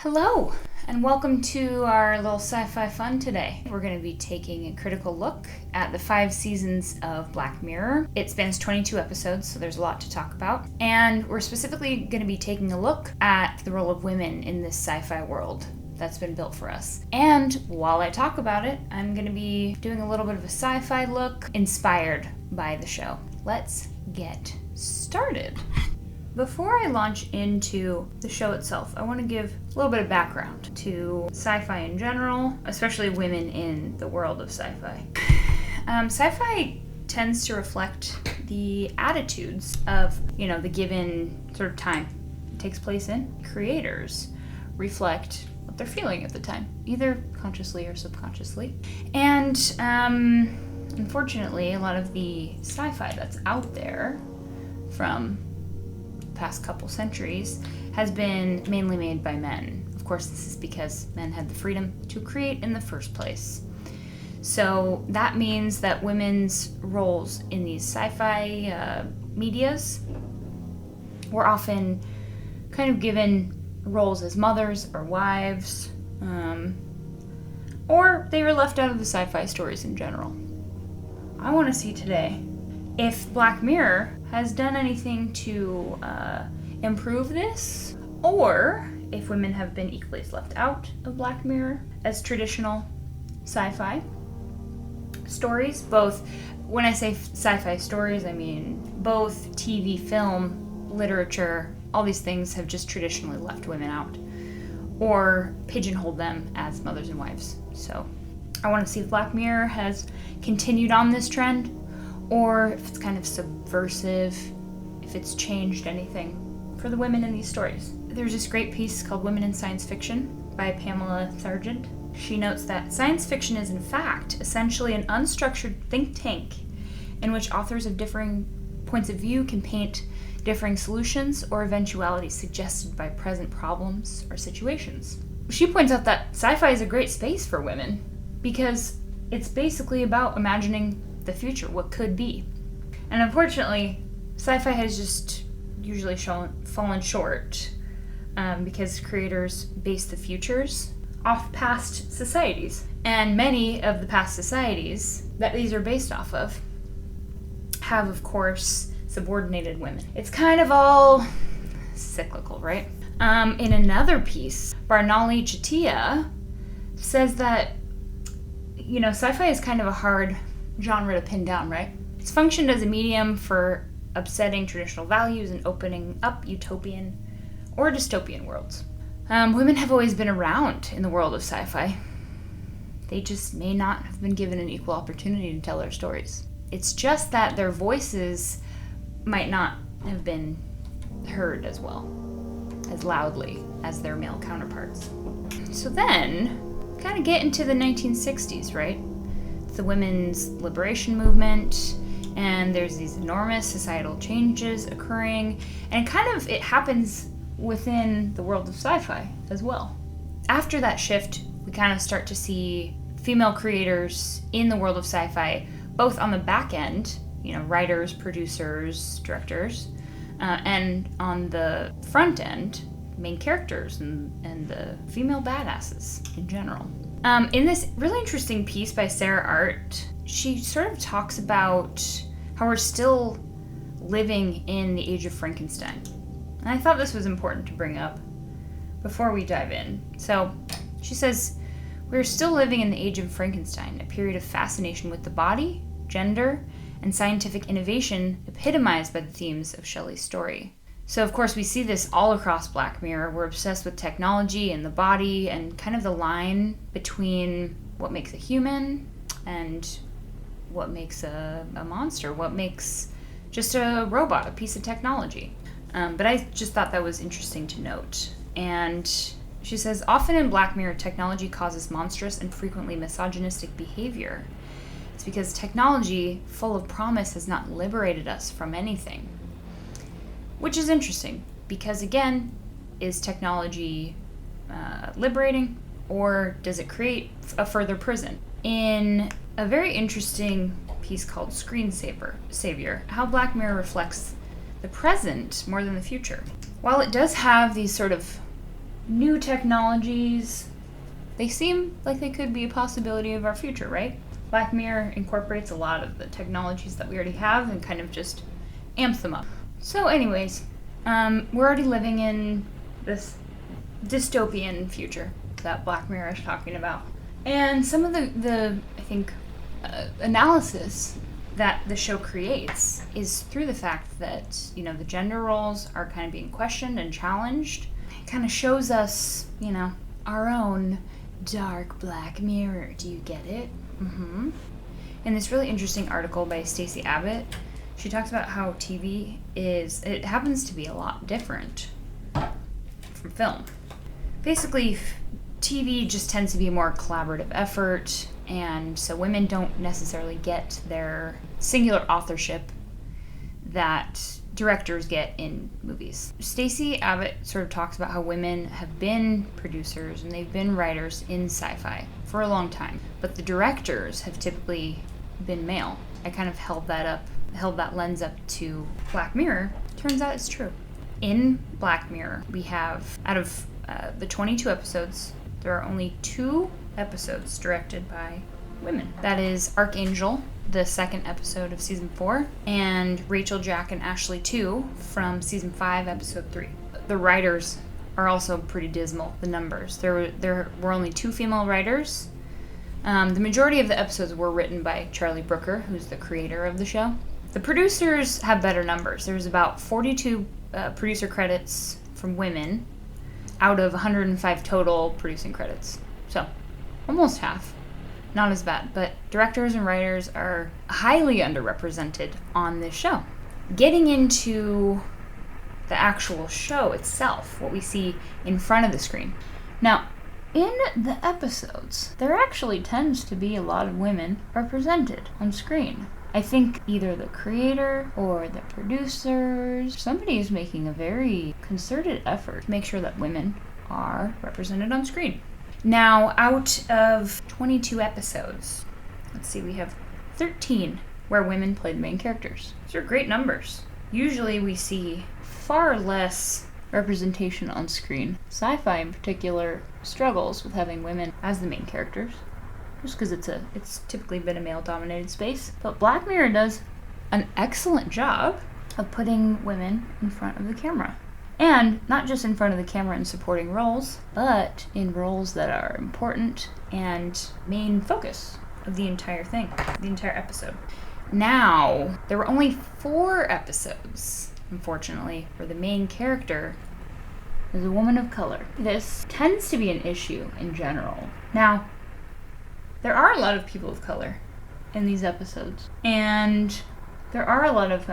Hello, and welcome to our little sci-fi fun today. We're going to be taking a critical look at the 5 seasons of Black Mirror. It spans 22 episodes, so there's a lot to talk about. And we're specifically going to be taking a look at the role of women in this sci-fi world that's been built for us. And while I talk about it, I'm going to be doing a little bit of a sci-fi look inspired by the show. Let's get started. Before I launch into the show itself, I want to give a little bit of background to sci-fi in general, especially women in the world of sci-fi. Sci-fi tends to reflect the attitudes of, the given sort of time it takes place in. Creators reflect what they're feeling at the time, either consciously or subconsciously. And unfortunately, a lot of the sci-fi that's out there from past couple centuries has been mainly made by men. Of course, this is because men had the freedom to create in the first place. So that means that women's roles in these sci-fi medias were often kind of given roles as mothers or wives, or they were left out of the sci-fi stories in general. I want to see today if Black Mirror has done anything to improve this, or if women have been equally left out of Black Mirror as traditional sci-fi stories. Both, when I say sci-fi stories, I mean both TV, film, literature, all these things have just traditionally left women out or pigeonholed them as mothers and wives. So I want to see if Black Mirror has continued on this trend, or if it's kind of subversive, if it's changed anything for the women in these stories. There's this great piece called Women in Science Fiction by Pamela Sargent. She notes that science fiction is in fact essentially an unstructured think tank in which authors of differing points of view can paint differing solutions or eventualities suggested by present problems or situations. She points out that sci-fi is a great space for women because it's basically about imagining the future, what could be. And unfortunately, sci-fi has just usually fallen short because creators base the futures off past societies. And many of the past societies that these are based off of have, of course, subordinated women. It's kind of all cyclical, right? In another piece, Barnali Chetia says that, sci-fi is kind of a hard genre to pin down, right? It's functioned as a medium for upsetting traditional values and opening up utopian or dystopian worlds. Women have always been around in the world of sci-fi. They just may not have been given an equal opportunity to tell their stories. It's just that their voices might not have been heard as well, as loudly as their male counterparts. So then, kind of get into the 1960s, right? The women's liberation movement, and there's these enormous societal changes occurring, and it happens within the world of sci-fi as well. After that shift, we kind of start to see female creators in the world of sci-fi, both on the back end, writers, producers, directors, and on the front end, main characters and the female badasses in general. In this really interesting piece by Artt, she sort of talks about how we're still living in the age of Frankenstein. And I thought this was important to bring up before we dive in. So she says, we're still living in the age of Frankenstein, a period of fascination with the body, gender, and scientific innovation epitomized by the themes of Shelley's story. So, of course, we see this all across Black Mirror. We're obsessed with technology and the body and kind of the line between what makes a human and what makes a monster, what makes just a robot, a piece of technology. But I just thought that was interesting to note. And she says, often in Black Mirror, technology causes monstrous and frequently misogynistic behavior. It's because technology, full of promise, has not liberated us from anything. Which is interesting, because again, is technology liberating, or does it create a further prison? In a very interesting piece called Savior, how Black Mirror reflects the present more than the future. While it does have these sort of new technologies, they seem like they could be a possibility of our future, right? Black Mirror incorporates a lot of the technologies that we already have and kind of just amps them up. So anyways, we're already living in this dystopian future that Black Mirror is talking about. And some of the I think, analysis that the show creates is through the fact that, the gender roles are kind of being questioned and challenged. It kind of shows us, our own dark Black Mirror. Do you get it? Mm-hmm. In this really interesting article by Stacey Abbott, she talks about how TV it happens to be a lot different from film. Basically, TV just tends to be a more collaborative effort, and so women don't necessarily get their singular authorship that directors get in movies. Stacey Abbott sort of talks about how women have been producers and they've been writers in sci-fi for a long time, but the directors have typically been male. I kind of held that lens up to Black Mirror. Turns out it's true. In Black Mirror, we have, out of the 22 episodes, there are only 2 episodes directed by women. That is Archangel, the second episode of season 4, and Rachel, Jack, and Ashley 2 from season 5, episode 3. The writers are also pretty dismal, the numbers. There were only 2 female writers. The majority of the episodes were written by Charlie Brooker, who's the creator of the show. The producers have better numbers. There's about 42 producer credits from women out of 105 total producing credits. So, almost half. Not as bad, but directors and writers are highly underrepresented on this show. Getting into the actual show itself, what we see in front of the screen. Now, in the episodes, there actually tends to be a lot of women represented on screen. I think either the creator or the producers, somebody is making a very concerted effort to make sure that women are represented on screen. Now, out of 22 episodes, let's see, we have 13 where women play the main characters. These are great numbers. Usually we see far less representation on screen. Sci-fi in particular struggles with having women as the main characters, just because it's typically been a male-dominated space. But Black Mirror does an excellent job of putting women in front of the camera. And not just in front of the camera in supporting roles, but in roles that are important and main focus of the entire thing, the entire episode. Now, there were only 4 episodes, unfortunately, where the main character is a woman of color. This tends to be an issue in general. Now, there are a lot of people of color in these episodes, and there are a lot of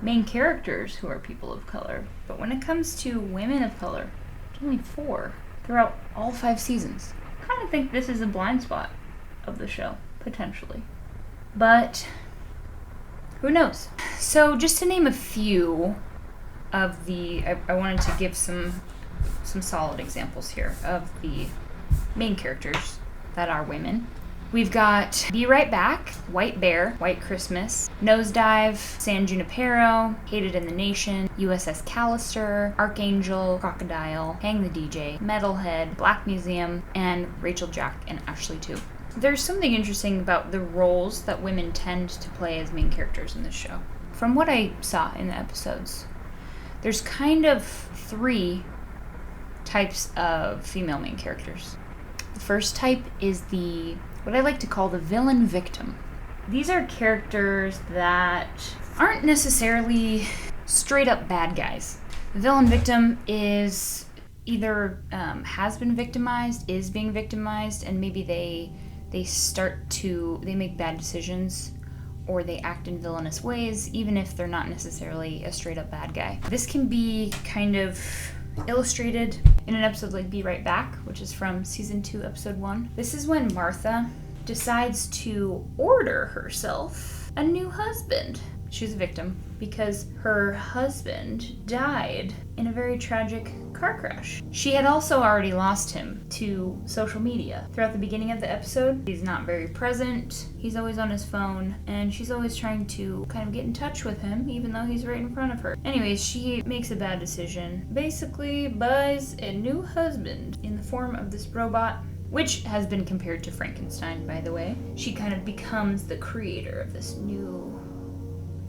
main characters who are people of color. But when it comes to women of color, there's only 4 throughout all 5 seasons. I kind of think this is a blind spot of the show, potentially. But who knows? So just to name a few of the, I wanted to give some solid examples here of the main characters that are women. We've got Be Right Back, White Bear, White Christmas, Nosedive, San Junipero, Hated in the Nation, USS Callister, Archangel, Crocodile, Hang the DJ, Metalhead, Black Museum, and Rachel, Jack, and Ashley 2. There's something interesting about the roles that women tend to play as main characters in this show. From what I saw in the episodes, there's kind of 3 types of female main characters. The first type is what I like to call the villain victim. These are characters that aren't necessarily straight up bad guys. The villain victim is either has been victimized, is being victimized, and maybe they make bad decisions, or they act in villainous ways, even if they're not necessarily a straight up bad guy. This can be kind of illustrated in an episode like Be Right Back, which is from season 2, episode 1. This is when Martha decides to order herself a new husband. She's a victim because her husband died in a very tragic car crash. She had also already lost him to social media. Throughout the beginning of the episode, he's not very present, he's always on his phone, and she's always trying to kind of get in touch with him, even though he's right in front of her. Anyways, she makes a bad decision. Basically buys a new husband in the form of this robot, which has been compared to Frankenstein, by the way. She kind of becomes the creator of this new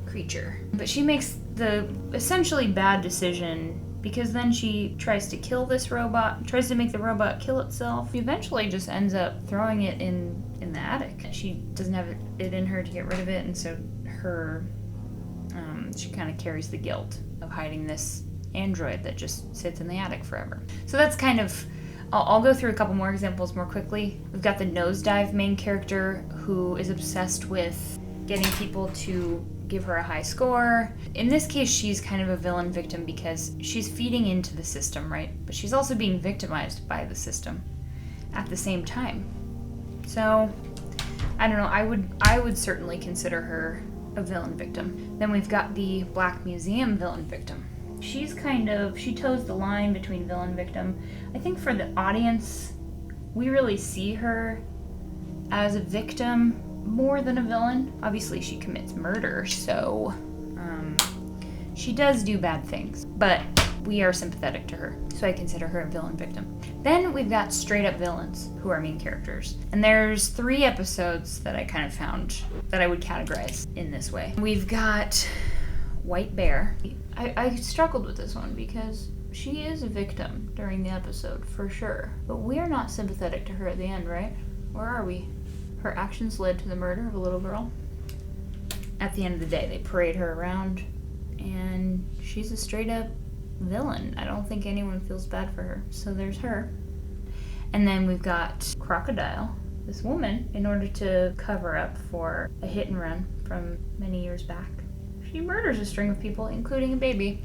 creature. But she makes the essentially bad decision because then she tries to kill this robot, tries to make the robot kill itself. She eventually just ends up throwing it in the attic. She doesn't have it in her to get rid of it, and so she kind of carries the guilt of hiding this android that just sits in the attic forever. So that's kind of, I'll go through a couple more examples more quickly. We've got the nosedive main character who is obsessed with getting people to give her a high score. In this case, she's kind of a villain victim because she's feeding into the system, right? But she's also being victimized by the system at the same time. So, I don't know, I would certainly consider her a villain victim. Then we've got the Black Museum villain victim. She toes the line between villain victim. I think for the audience, we really see her as a victim more than a villain. Obviously, she commits murder, so she does do bad things, but we are sympathetic to her, so I consider her a villain victim. Then we've got straight up villains who are main characters, and there's 3 episodes that I kind of found that I would categorize in this way. We've got White Bear. I struggled with this one because she is a victim during the episode, for sure, but we are not sympathetic to her at the end, right? Or are we? Her actions led to the murder of a little girl. At the end of the day, they parade her around, and she's a straight up villain. I don't think anyone feels bad for her, so there's her. And then we've got Crocodile, this woman, in order to cover up for a hit and run from many years back. She murders a string of people, including a baby.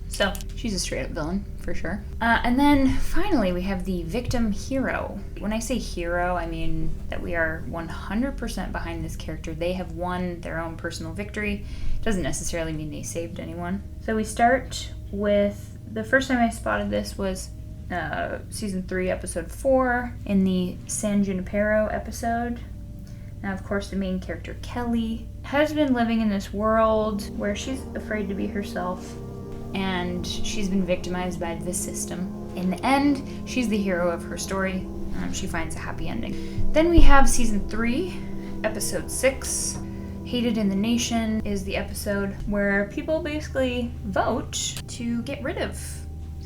So, she's a straight up villain, for sure. And then, finally, we have the victim hero. When I say hero, I mean that we are 100% behind this character. They have won their own personal victory. Doesn't necessarily mean they saved anyone. So we start with, the first time I spotted this was season 3, episode 4, in the San Junipero episode. Now, of course, the main character, Kelly, has been living in this world where she's afraid to be herself, and she's been victimized by the system. In the end, she's the hero of her story. She finds a happy ending. Then we have season 3, episode 6. Hated in the Nation is the episode where people basically vote to get rid of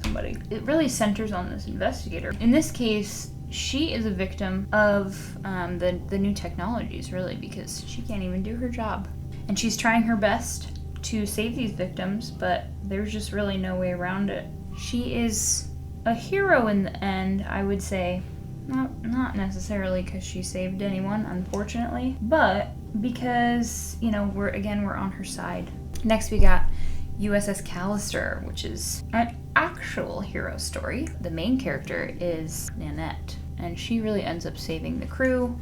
somebody. It really centers on this investigator. In this case, she is a victim of the new technologies, really, because she can't even do her job. And she's trying her best to save these victims, but there's just really no way around it. She is a hero in the end, I would say. Not necessarily because she saved anyone, unfortunately, but because, we're on her side. Next we got USS Callister, which is an actual hero story. The main character is Nanette, and she really ends up saving the crew.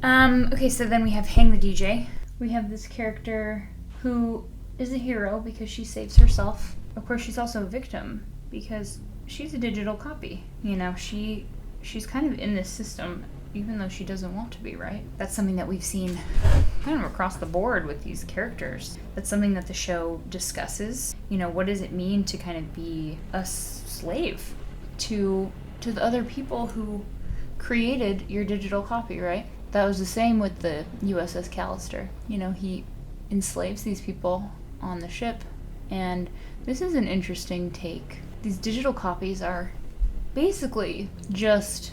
Okay, so then we have Hang the DJ. We have this character who is a hero because she saves herself. Of course, she's also a victim because she's a digital copy. She's kind of in this system even though she doesn't want to be, right? That's something that we've seen kind of across the board with these characters. That's something that the show discusses. What does it mean to kind of be a slave to the other people who created your digital copy, right? That was the same with the USS Callister. He enslaves these people on the ship, and this is an interesting take. These digital copies are basically just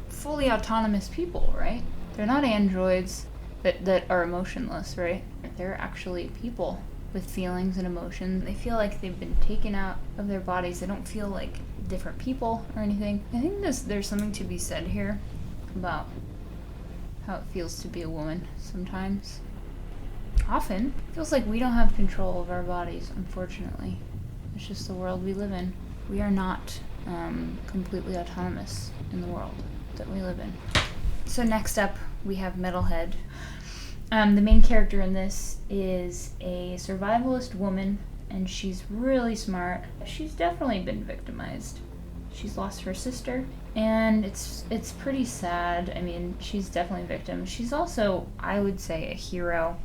fully autonomous people, right? They're not androids that are emotionless, right? They're actually people with feelings and emotions. They feel like they've been taken out of their bodies. They don't feel like different people or anything. I think there's something to be said here about how it feels to be a woman sometimes. Often, it feels like we don't have control of our bodies, unfortunately. It's just the world we live in. We are not completely autonomous in the world that we live in. So next up, we have Metalhead. The main character in this is a survivalist woman and she's really smart. She's definitely been victimized. She's lost her sister, and it's pretty sad. I mean, she's definitely a victim. She's also, I would say, a hero.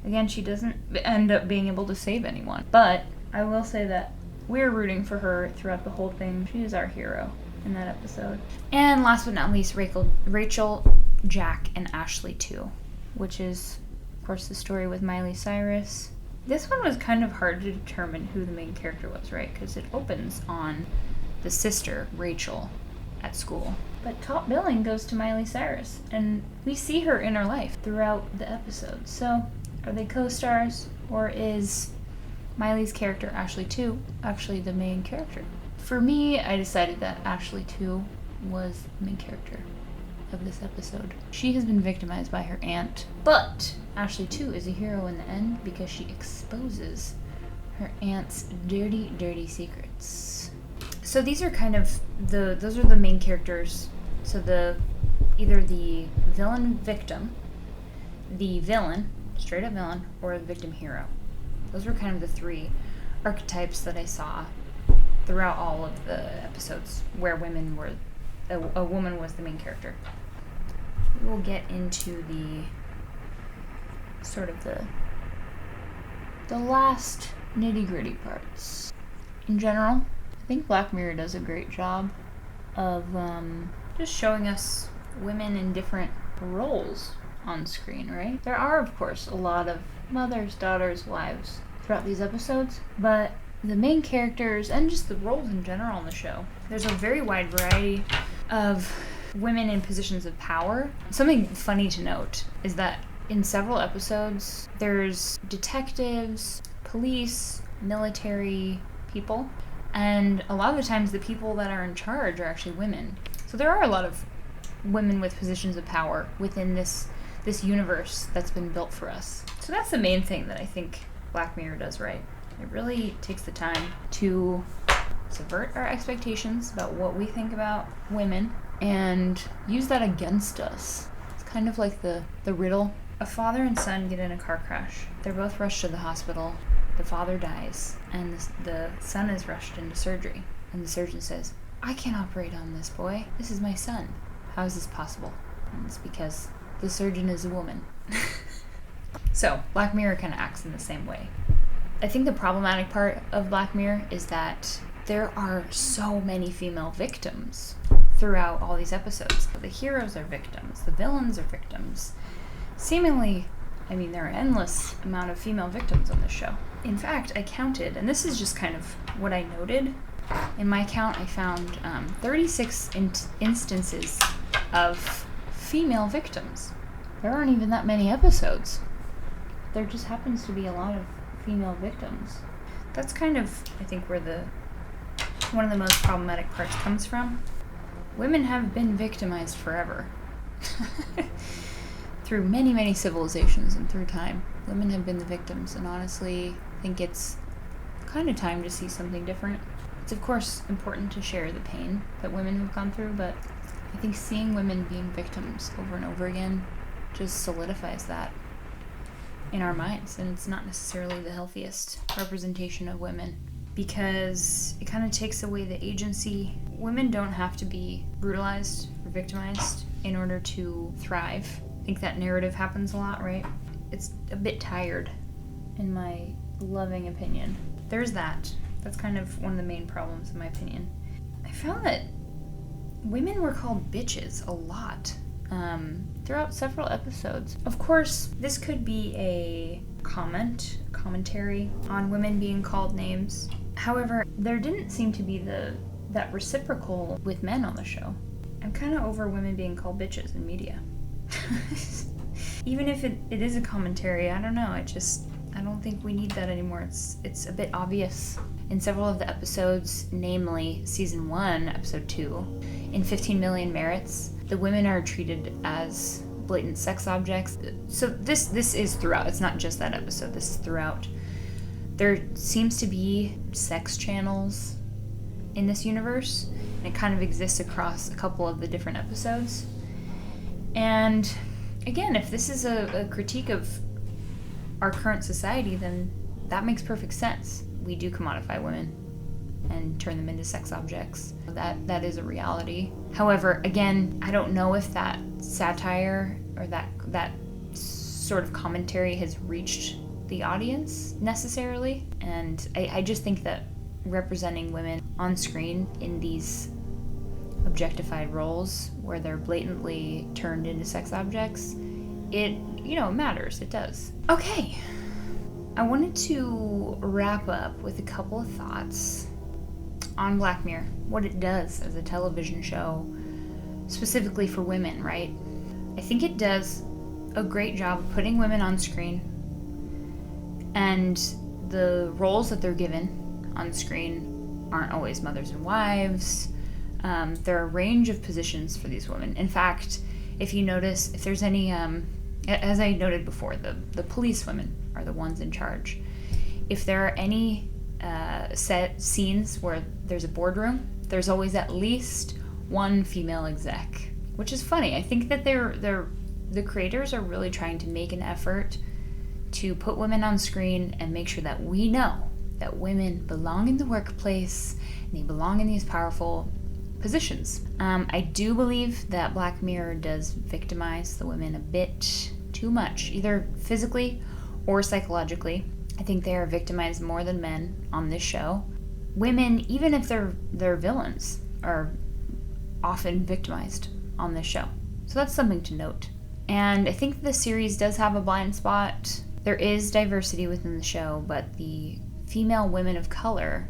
Again, she doesn't end up being able to save anyone, but I will say that we're rooting for her throughout the whole thing. She is our hero in that episode. And last but not least, Rachel, Jack, and Ashley too, which is, of course, the story with Miley Cyrus. This one was kind of hard to determine who the main character was, right? Because it opens on the sister, Rachel, at school. But top billing goes to Miley Cyrus, and we see her inner life throughout the episode. So, are they co-stars, or is Miley's character, Ashley 2, actually the main character? For me, I decided that Ashley 2 was the main character of this episode. She has been victimized by her aunt, but Ashley 2 is a hero in the end because she exposes her aunt's dirty, dirty secrets. So these are kind of those are the main characters. So either the villain victim, the villain, straight up villain, or the victim hero. Those were kind of the three archetypes that I saw throughout all of the episodes where women were, a woman was the main character. We will get into the sort of the last nitty-gritty parts. In general, I think Black Mirror does a great job of just showing us women in different roles on screen, right? There are, of course, a lot of mothers, daughters, wives throughout these episodes, but the main characters and just the roles in general on the show, there's a very wide variety of women in positions of power. Something funny to note is that in several episodes, there's detectives, police, military people, and a lot of the times the people that are in charge are actually women. So there are a lot of women with positions of power within this universe that's been built for us. So that's the main thing that I think Black Mirror does right. It really takes the time to subvert our expectations about what we think about women and use that against us. It's kind of like the riddle. A father and son get in a car crash. They're both rushed to the hospital. The father dies, and the son is rushed into surgery. And the surgeon says, "I can't operate on this boy. This is my son. How is this possible?" And it's because the surgeon is a woman. So, Black Mirror kind of acts in the same way. I think the problematic part of Black Mirror is that there are so many female victims throughout all these episodes. The heroes are victims, the villains are victims. Seemingly, I mean, there are endless amount of female victims on this show. In fact, I counted, and this is just kind of what I noted. In my count, I found 36 instances of female victims. There aren't even that many episodes. There just happens to be a lot of female victims. That's kind of, I think, where one of the most problematic parts comes from. Women have been victimized forever. Through many, many civilizations and through time, women have been the victims, and honestly, I think it's kind of time to see something different. It's, of course, important to share the pain that women have gone through, but I think seeing women being victims over and over again just solidifies that in our minds, and it's not necessarily the healthiest representation of women because it kind of takes away the agency. Women don't have to be brutalized or victimized in order to thrive. I think that narrative happens a lot, right? It's a bit tired, in my loving opinion. There's that. That's kind of one of the main problems, in my opinion. I found that women were called bitches a lot throughout several episodes. Of course, this could be a commentary on women being called names. However, there didn't seem to be that reciprocal with men on the show. I'm kind of over women being called bitches in media. Even if it is a commentary, I don't know, I don't think we need that anymore. It's a bit obvious. In several of the episodes, namely Season 1, Episode 2, in 15 Million Merits, the women are treated as blatant sex objects. So this is throughout. It's not just that episode. This is throughout. There seems to be sex channels in this universe, and it kind of exists across a couple of the different episodes. And again, if this is a critique of our current society, then that makes perfect sense. we do commodify women and turn them into sex objects. That is a reality. However, again, I don't know if that satire or that sort of commentary has reached the audience necessarily. And I just think that representing women on screen in these objectified roles where they're blatantly turned into sex objects, it matters. It does. Okay. I wanted to wrap up with a couple of thoughts on Black Mirror, what it does as a television show, specifically for women, right? I think it does a great job of putting women on screen, and the roles that they're given on screen aren't always mothers and wives. There are a range of positions for these women. In fact, if you notice, if there's any, as I noted before, the police women are the ones in charge. If there are any set scenes where there's a boardroom, there's always at least one female exec, which is funny. I think that the creators are really trying to make an effort to put women on screen and make sure that we know that women belong in the workplace and they belong in these powerful positions. I do believe that Black Mirror does victimize the women a bit too much, either physically or psychologically. I think they are victimized more than men on this show. Women, even if they're villains, are often victimized on this show. So that's something to note. And I think the series does have a blind spot. There is diversity within the show, but the female women of color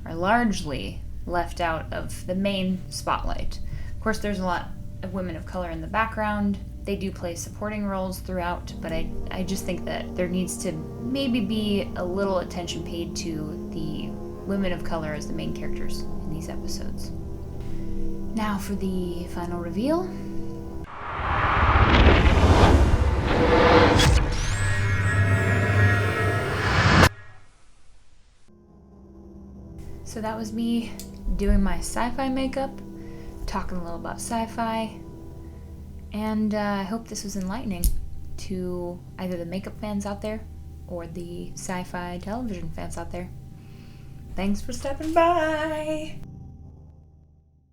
are largely left out of the main spotlight. Of course, there's a lot of women of color in the background. They do play supporting roles throughout, but I just think that there needs to maybe be a little attention paid to the women of color as the main characters in these episodes. Now for the final reveal. So that was me doing my sci-fi makeup, talking a little about sci-fi, and I hope this was enlightening to either the makeup fans out there or the sci-fi television fans out there. Thanks for stopping by!